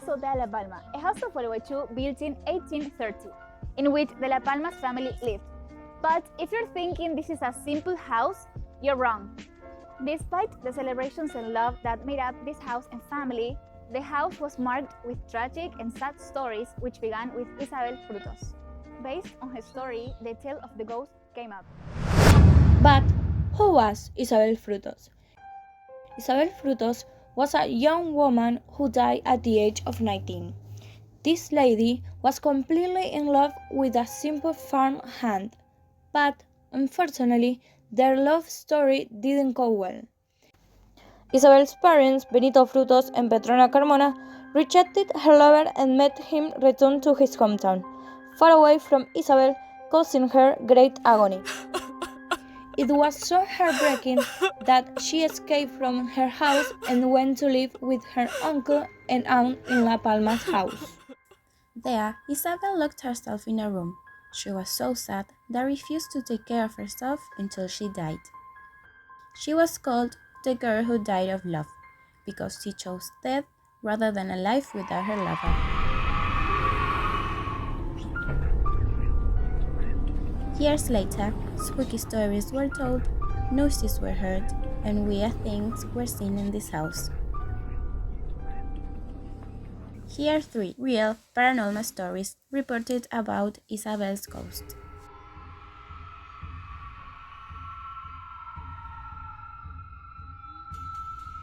Azotea Lapalma, a house of Oluechu built in 1830, in which the Lapalma's family lived. But if you're thinking this is a simple house, you're wrong. Despite the celebrations and love that made up this house and family, the house was marked with tragic and sad stories which began with Isabel Frutos. Based on her story, the tale of the ghost came up. But who was Isabel Frutos? Isabel Frutos was a young woman who died at the age of 19. This lady was completely in love with a simple farm hand, but unfortunately, their love story didn't go well. Isabel's parents, Benito Frutos and Petrona Carmona, rejected her lover and made him return to his hometown, far away from Isabel, causing her great agony. It was so heartbreaking that she escaped from her house and went to live with her uncle and aunt in La Palma's house. There, Isabel locked herself in a room. She was so sad that refused to take care of herself until she died. She was called the girl who died of love, because she chose death rather than a life without her lover. Years later, spooky stories were told, noises were heard, and weird things were seen in this house. Here are 3 real paranormal stories reported about Isabel's ghost.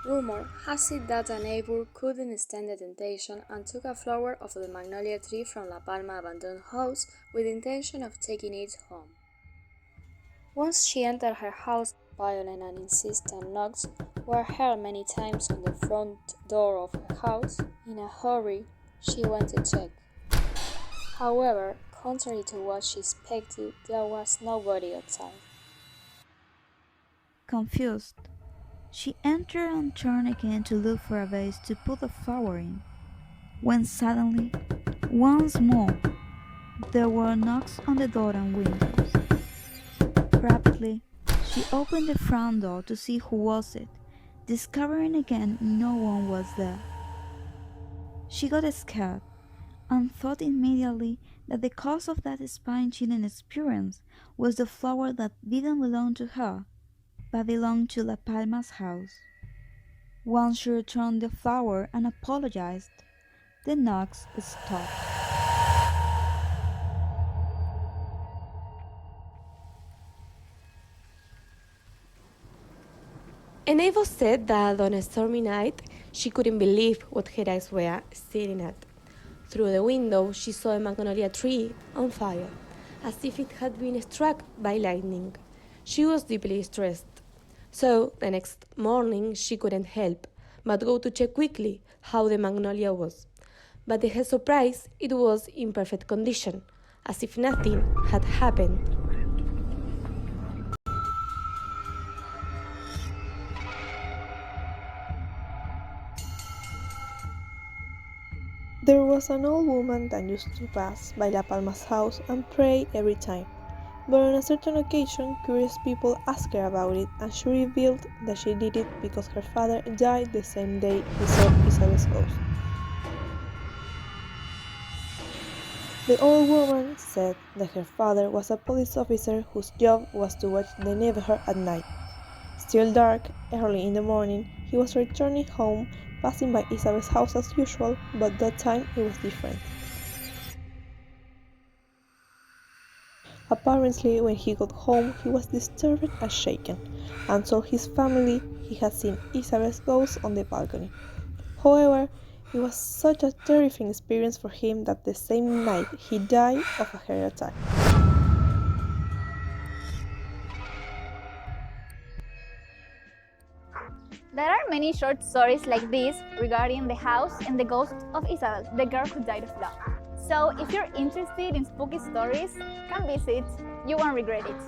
Rumor has it that a neighbor couldn't stand the temptation and took a flower of the magnolia tree from La Palma abandoned house with the intention of taking it home. Once she entered her house, violent and insistent knocks were heard many times on the front door of her house. In a hurry, she went to check. However, contrary to what she expected, there was nobody outside. Confused, she entered and turned again to look for a vase to put the flower in, when suddenly, once more, there were knocks on the door and windows. Rapidly, she opened the front door to see who was it, discovering again no one was there. She got scared and thought immediately that the cause of that spine-chilling experience was the flower that didn't belong to her, but belonged to La Palma's house. Once she returned the flower and apologized, the knocks stopped. A neighbor said that on a stormy night, she couldn't believe what her eyes were staring at. Through the window, she saw a magnolia tree on fire, as if it had been struck by lightning. She was deeply distressed. So, the next morning, she couldn't help but go to check quickly how the magnolia was. But to her surprise, it was in perfect condition, as if nothing had happened. There was an old woman that used to pass by La Palma's house and pray every time. But on a certain occasion, curious people asked her about it, and she revealed that she did it because her father died the same day he saw Isabel's ghost. The old woman said that her father was a police officer whose job was to watch the neighborhood at night. Still dark, early in the morning, he was returning home, passing by Isabel's house as usual, but that time it was different. Apparently, when he got home, he was disturbed and shaken, and told his family he had seen Isabel's ghost on the balcony. However, it was such a terrifying experience for him that the same night he died of a heart attack. There are many short stories like this regarding the house and the ghost of Isabel, the girl who died of love. So if you're interested in spooky stories, come visit, you won't regret it.